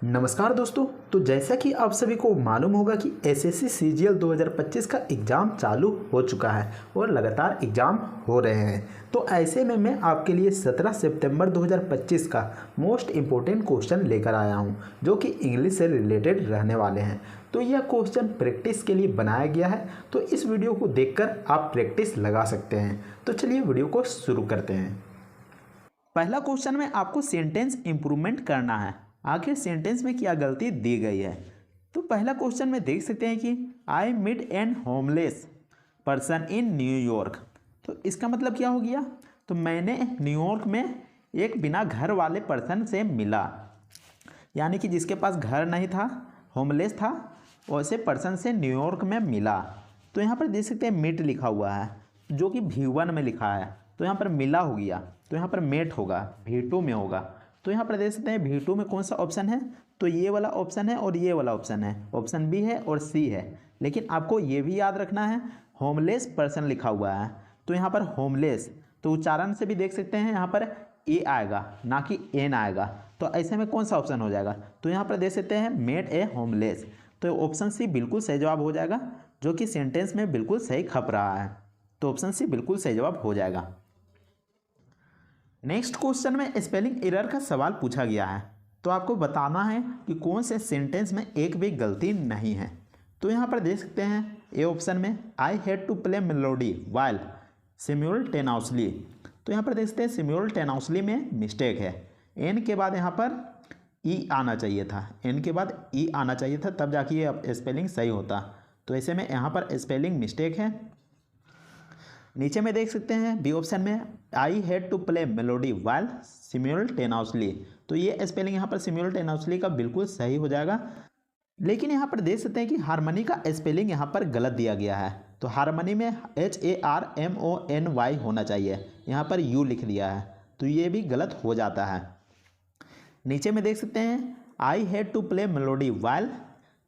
नमस्कार दोस्तों। तो जैसा कि आप सभी को मालूम होगा कि एसएससी सीजीएल 2025 का एग्ज़ाम चालू हो चुका है और लगातार एग्ज़ाम हो रहे हैं। तो ऐसे में मैं आपके लिए 17 सितंबर 2025 का मोस्ट इम्पोर्टेंट क्वेश्चन लेकर आया हूं, जो कि इंग्लिश से रिलेटेड रहने वाले हैं। तो यह क्वेश्चन प्रैक्टिस के लिए बनाया गया है, तो इस वीडियो को देखकर आप प्रैक्टिस लगा सकते हैं। तो चलिए वीडियो को शुरू करते हैं। पहला क्वेश्चन में आपको सेंटेंस इंप्रूवमेंट करना है, आखिर सेंटेंस में क्या गलती दी गई है। तो पहला क्वेश्चन में देख सकते हैं कि I meet an homeless person in New York. तो इसका मतलब क्या हो गया, तो मैंने न्यूयॉर्क में एक बिना घर वाले पर्सन से मिला, यानी कि जिसके पास घर नहीं था, होमलेस था, वैसे पर्सन से न्यूयॉर्क में मिला। तो यहाँ पर देख सकते हैं मीट लिखा हुआ है, जो कि V1 में लिखा है, तो यहाँ पर मिला हो गया, तो यहाँ पर मेट होगा, V2 में होगा। तो यहाँ पर देख सकते हैं V2 में कौन सा ऑप्शन है, तो ये वाला ऑप्शन है और ये वाला ऑप्शन है, ऑप्शन बी है और सी है। लेकिन आपको ये भी याद रखना है होमलेस पर्सन लिखा हुआ है, तो यहाँ पर होमलेस, तो उच्चारण से भी देख सकते हैं यहाँ पर ए आएगा ना कि एन आएगा। तो ऐसे में कौन सा ऑप्शन हो जाएगा, तो यहाँ पर देख सकते हैं मेड ए होमलेस, तो ऑप्शन सी बिल्कुल सही जवाब हो जाएगा, जो कि सेंटेंस में बिल्कुल सही खप रहा है। तो ऑप्शन सी बिल्कुल सही जवाब हो जाएगा। नेक्स्ट क्वेश्चन में स्पेलिंग एरर का सवाल पूछा गया है, तो आपको बताना है कि कौन से सेंटेंस में एक भी गलती नहीं है। तो यहाँ पर देख सकते हैं ए ऑप्शन में I had to play melody while simultaneously. तो यहाँ पर देख सकते हैं सिम्युलटेनियसली में मिस्टेक है, एन के बाद यहाँ पर ई आना चाहिए था, एन के बाद ई आना चाहिए था, तब जाके ये स्पेलिंग सही होता। तो ऐसे में यहाँ पर स्पेलिंग मिस्टेक है। नीचे में देख सकते हैं बी ऑप्शन में I had to play melody while simultaneously, तो ये स्पेलिंग यहाँ पर सिम्युलटेनियसली का बिल्कुल सही हो जाएगा। लेकिन यहाँ पर देख सकते हैं कि हारमनी का स्पेलिंग यहाँ पर गलत दिया गया है, तो हारमनी में HARMONY होना चाहिए, यहाँ पर यू लिख दिया है, तो ये भी गलत हो जाता है। नीचे में देख सकते हैं I had to play melody while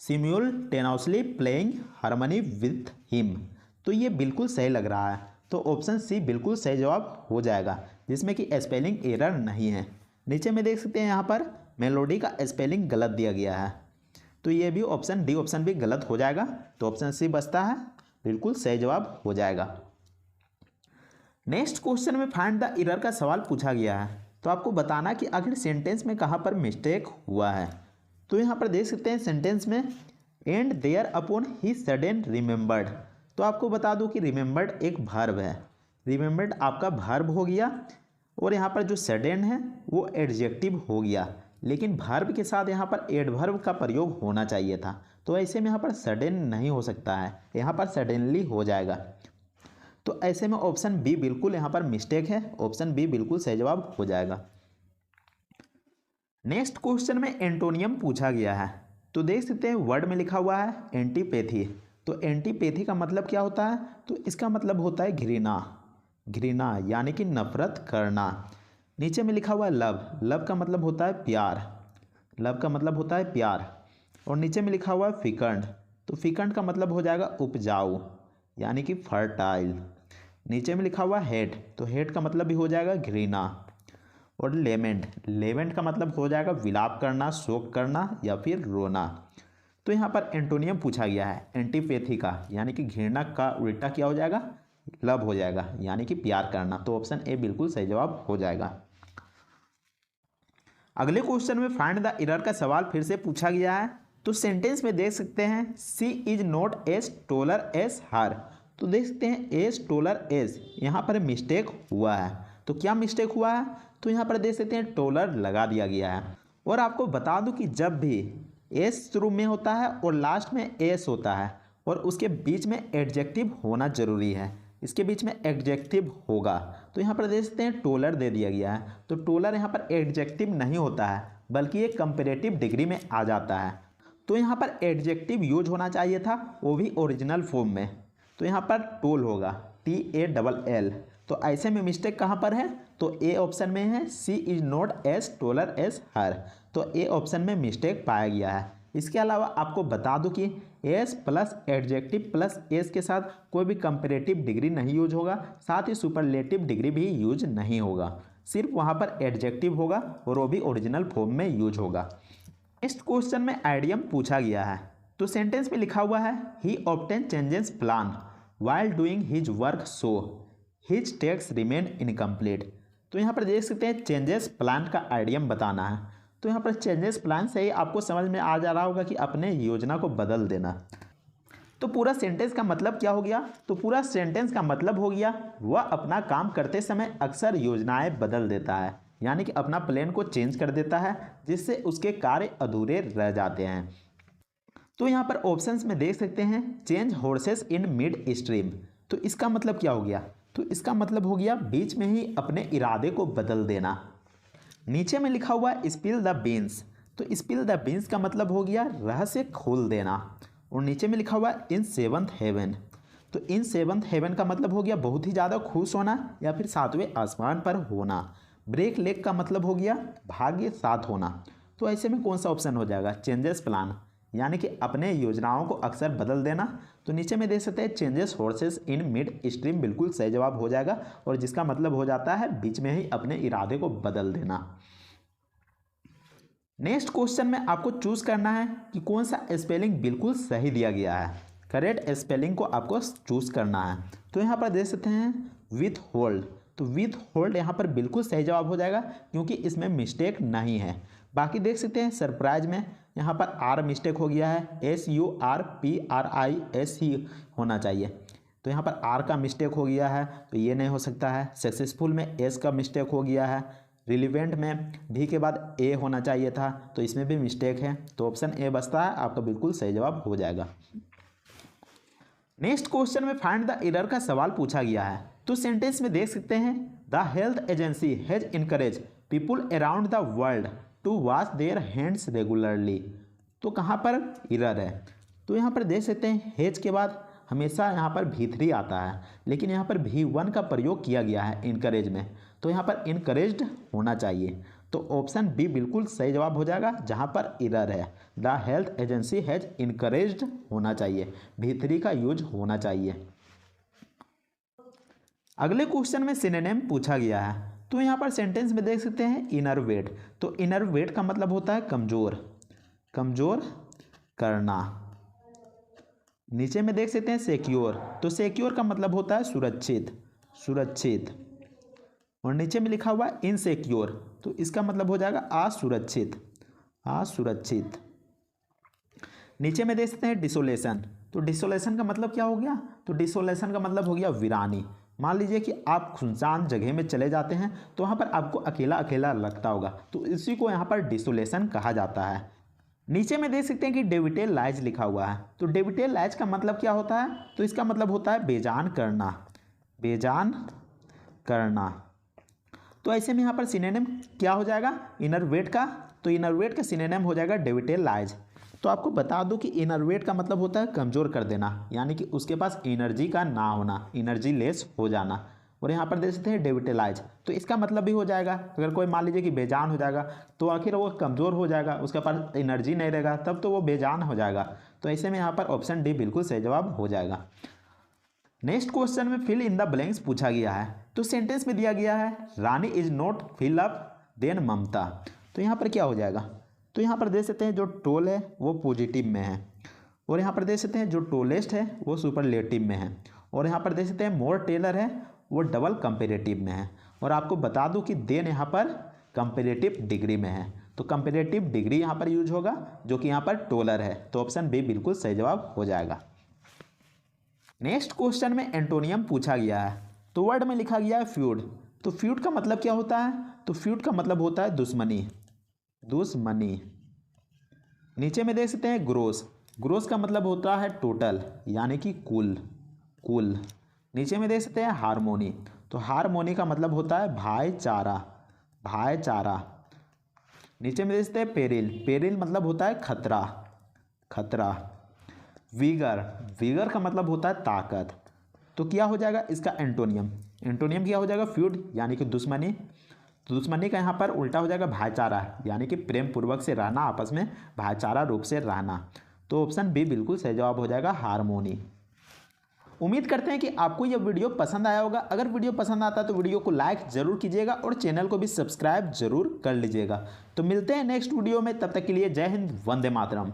simultaneously playing harmony with him, तो ये बिल्कुल सही लग रहा है, तो ऑप्शन सी बिल्कुल सही जवाब हो जाएगा, जिसमें कि स्पेलिंग एरर नहीं है। नीचे में देख सकते हैं यहाँ पर मेलोडी का स्पेलिंग गलत दिया गया है, तो ये भी ऑप्शन डी ऑप्शन भी गलत हो जाएगा, तो ऑप्शन सी बचता है, बिल्कुल सही जवाब हो जाएगा। नेक्स्ट क्वेश्चन में फाइंड द एरर का सवाल पूछा गया है, तो आपको बताना कि आखिर सेंटेंस में कहाँ पर मिस्टेक हुआ है। तो यहाँ पर देख सकते हैं सेंटेंस में and thereupon he sudden remembered, तो आपको बता दूं कि रिमेंबर्ड एक वर्ब है, रिमेंबर्ड आपका वर्ब हो गया, और यहाँ पर जो सडन है वो एडजेक्टिव हो गया, लेकिन वर्ब के साथ यहाँ पर एडवर्ब का प्रयोग होना चाहिए था, तो ऐसे में यहाँ पर सडन नहीं हो सकता है, यहाँ पर सडनली हो जाएगा। तो ऐसे में ऑप्शन बी बिल्कुल यहाँ पर मिस्टेक है, ऑप्शन बी बिल्कुल सही जवाब हो जाएगा। नेक्स्ट क्वेश्चन में एंटोनियम पूछा गया है, तो देख सकते हैं वर्ड में लिखा हुआ है एंटीपैथी। तो एंटीपैथी का मतलब क्या होता है, तो इसका मतलब होता है घृणा, घृणा यानी कि नफरत करना। नीचे में लिखा हुआ है लव, लव का मतलब होता है प्यार, लव का मतलब होता है प्यार। और नीचे में लिखा हुआ है फिकंड, तो फिकंड का मतलब हो जाएगा उपजाऊ यानी कि फर्टाइल। नीचे में लिखा हुआ है हेट, तो हेट का मतलब भी हो जाएगा घृणा। और लेमेंट, लेमेंट का मतलब हो जाएगा विलाप करना, शोक करना या फिर रोना। तो यहाँ पर एंटोनियम पूछा गया है एंटीपैथी का, यानी कि घृणा का उल्टा क्या हो जाएगा, लव हो जाएगा, यानी कि प्यार करना, तो ऑप्शन ए बिल्कुल सही जवाब हो जाएगा। अगले क्वेश्चन में फाइंड द एरर का सवाल फिर से पूछा गया है, तो सेंटेंस में देख सकते हैं सी इज नॉट एज टोलर एज हर, तो देख सकते हैं एज टोलर एज, यहाँ पर मिस्टेक हुआ है। तो क्या मिस्टेक हुआ है, तो यहाँ पर देख सकते हैं टोलर लगा दिया गया है। और आपको बता दूं कि जब भी एस शुरू में होता है और लास्ट में एस होता है और उसके बीच में एडजेक्टिव होना जरूरी है, इसके बीच में एडजेक्टिव होगा, तो यहाँ पर देख सकते हैं टोलर दे दिया गया है, तो टोलर यहाँ पर एडजेक्टिव नहीं होता है, बल्कि ये कंपैरेटिव डिग्री में आ जाता है। तो यहाँ पर एडजेक्टिव यूज होना चाहिए था, वो भी ओरिजिनल फॉर्म में, तो यहाँ पर टोल होगा TALL। तो ऐसे में मिस्टेक कहाँ पर है, तो ए ऑप्शन में है सी इज नॉट एज टोलर एज हर, तो ए ऑप्शन में मिस्टेक पाया गया है। इसके अलावा आपको बता दूं कि S plus adjective plus S के साथ कोई भी कंपैरेटिव डिग्री नहीं यूज होगा, साथ ही सुपरलेटिव डिग्री भी यूज नहीं होगा, सिर्फ वहाँ पर एडजेक्टिव होगा और वो भी ओरिजिनल फॉर्म में यूज होगा। नेक्स्ट क्वेश्चन में आइडियम पूछा गया है। तो सेंटेंस में लिखा हुआ है he obtain changes plan while doing his work so his tasks remain incomplete. तो यहाँ पर देख सकते हैं चेंजेस प्लान का आइडियम बताना है। तो यहाँ पर चेंजेस प्लान से ही आपको समझ में आ जा रहा होगा कि अपने योजना को बदल देना। तो पूरा सेंटेंस का मतलब क्या हो गया? तो पूरा सेंटेंस का मतलब हो गया वह अपना काम करते समय अक्सर योजनाएं बदल देता है, यानी कि अपना प्लान को चेंज कर देता है जिससे उसके कार्य अधूरे रह जाते हैं। तो यहाँ पर ऑप्शंस में देख सकते हैं change horses in mid stream. तो इसका मतलब क्या हो गया? तो इसका मतलब हो गया बीच में ही अपने इरादे को बदल देना। नीचे में लिखा हुआ स्पिल द बीन्स। तो स्पिल द बीन्स का मतलब हो गया रहस्य खोल देना। और नीचे में लिखा हुआ इन सेवंथ हेवन। तो इन सेवंथ हेवन का मतलब हो गया बहुत ही ज़्यादा खुश होना या फिर सातवें आसमान पर होना। ब्रेक लेग का मतलब हो गया भाग्य साथ होना। तो ऐसे में कौन सा ऑप्शन हो जाएगा? चेंजेस प्लान, यानी कि अपने योजनाओं को अक्सर बदल देना। तो नीचे में देख सकते हैं changes horses in mid stream बिल्कुल सही जवाब हो जाएगा, और जिसका मतलब हो जाता है बीच में ही अपने इरादे को बदल देना। नेक्स्ट क्वेश्चन में आपको चूज करना है कि कौन सा स्पेलिंग बिल्कुल सही दिया गया है। करेक्ट स्पेलिंग को आपको चूज करना है। तो यहाँ पर देख सकते हैं विथ होल्ड। तो विथ होल्ड यहाँ पर बिल्कुल सही जवाब हो जाएगा क्योंकि इसमें मिस्टेक नहीं है। बाकी देख सकते हैं सरप्राइज में यहाँ पर आर मिस्टेक हो गया है, SURPRIS ही होना चाहिए। तो यहाँ पर आर का मिस्टेक हो गया है, तो ये नहीं हो सकता है। सक्सेसफुल में एस का मिस्टेक हो गया है। रिलीवेंट में भी के बाद ए होना चाहिए था, तो इसमें भी मिस्टेक है। तो ऑप्शन ए बचता है, आपका बिल्कुल सही जवाब हो जाएगा। नेक्स्ट क्वेश्चन में फाइंड द एरर का सवाल पूछा गया है। तो सेंटेंस में देख सकते हैं the health agency has encourage people around the world to wash their hands regularly. तो कहाँ पर एरर है? तो यहाँ पर देख सकते हैं हैज के बाद हमेशा यहाँ पर V3 आता है, लेकिन यहाँ पर V1 का प्रयोग किया गया है इनकरेज में। तो यहाँ पर इनकरेज्ड होना चाहिए। तो ऑप्शन बी बिल्कुल सही जवाब हो जाएगा जहाँ पर एरर है। The health agency has encouraged होना चाहिए, V3 का यूज होना चाहिए। अगले क्वेश्चन में सिनोनिम पूछा गया है। तो यहाँ पर सेंटेंस में देख सकते हैं इनरवेट। तो इनरवेट का मतलब होता है कमजोर, कमजोर करना। नीचे में देख सकते हैं सिक्योर। तो सिक्योर का मतलब होता है सुरक्षित, सुरक्षित। और नीचे में लिखा हुआ इनसिक्योर, तो इसका मतलब हो जाएगा असुरक्षित, असुरक्षित। नीचे में देख सकते हैं डिसोलेशन। तो डिसोलेशन का मतलब क्या हो गया? तो डिसोलेशन का मतलब हो गया वीरानी। मान लीजिए कि आप सुनसान जगह में चले जाते हैं तो वहाँ पर आपको अकेला अकेला लगता होगा, तो इसी को यहाँ पर डिसोलेशन कहा जाता है। नीचे में देख सकते हैं कि डेविटेलाइज लिखा हुआ है। तो डेविटेलाइज का मतलब क्या होता है? तो इसका मतलब होता है बेजान करना, बेजान करना। तो ऐसे में यहाँ पर सिनोनिम क्या हो जाएगा इनरवेट का? तो इनरवेट का सिनोनिम हो जाएगा डेविटेलाइज। तो आपको बता दूं कि इनरवेट का मतलब होता है कमज़ोर कर देना, यानी कि उसके पास एनर्जी का ना होना, एनर्जी लेस हो जाना। और यहाँ पर देख सकते हैं डेविटेलाइज, तो इसका मतलब भी हो जाएगा अगर कोई मान लीजिए कि बेजान हो जाएगा तो आखिर वो कमज़ोर हो जाएगा, उसके पास एनर्जी नहीं रहेगा, तब तो वो बेजान हो जाएगा। तो ऐसे में यहाँ पर ऑप्शन डी बिल्कुल सही जवाब हो जाएगा। नेक्स्ट क्वेश्चन में फिल इन द ब्लैंक्स पूछा गया है। तो सेंटेंस में दिया गया है Rani is not fill up then Mamta. तो यहाँ पर क्या हो जाएगा? तो यहाँ पर देख सकते हैं जो टोल है वो पॉजिटिव में है, और यहाँ पर देख सकते हैं जो टोलेस्ट है वो सुपरलेटिव में है, और यहाँ पर देख सकते हैं मोर टेलर है वो डबल कंपेरेटिव में है। और आपको बता दूं कि देन यहाँ पर कंपेरेटिव डिग्री में है, तो कंपेरेटिव डिग्री यहाँ पर यूज होगा जो कि यहाँ पर टोलर है। तो ऑप्शन बी बिल्कुल सही जवाब हो जाएगा। नेक्स्ट क्वेश्चन में एंटोनियम पूछा गया है। तो वर्ड में लिखा गया है फ्यूड। तो फ्यूड का मतलब क्या होता है? तो फ्यूड का मतलब होता है दुश्मनी, दुश्मनी। नीचे में देख सकते हैं ग्रोस। ग्रोस का मतलब होता है टोटल, यानी कि कुल, कुल। नीचे में देख सकते हैं हारमोनी। तो हारमोनी का मतलब होता है भाईचारा, भाईचारा। नीचे में देख सकते हैं पेरिल। पेरिल मतलब होता है खतरा, खतरा। वीगर, वीगर का मतलब होता है ताकत। तो क्या हो जाएगा इसका एंटोनियम? एंटोनियम क्या हो जाएगा? फ्यूड, यानी कि दुश्मनी। तो दुश्मनी का यहाँ पर उल्टा हो जाएगा भाईचारा, यानी कि प्रेम पूर्वक से रहना, आपस में भाईचारा रूप से रहना। तो ऑप्शन बी बिल्कुल सही जवाब हो जाएगा हारमोनी। उम्मीद करते हैं कि आपको यह वीडियो पसंद आया होगा। अगर वीडियो पसंद आता है तो वीडियो को लाइक जरूर कीजिएगा और चैनल को भी सब्सक्राइब जरूर कर लीजिएगा। तो मिलते हैं नेक्स्ट वीडियो में, तब तक के लिए जय हिंद, वंदे मातरम।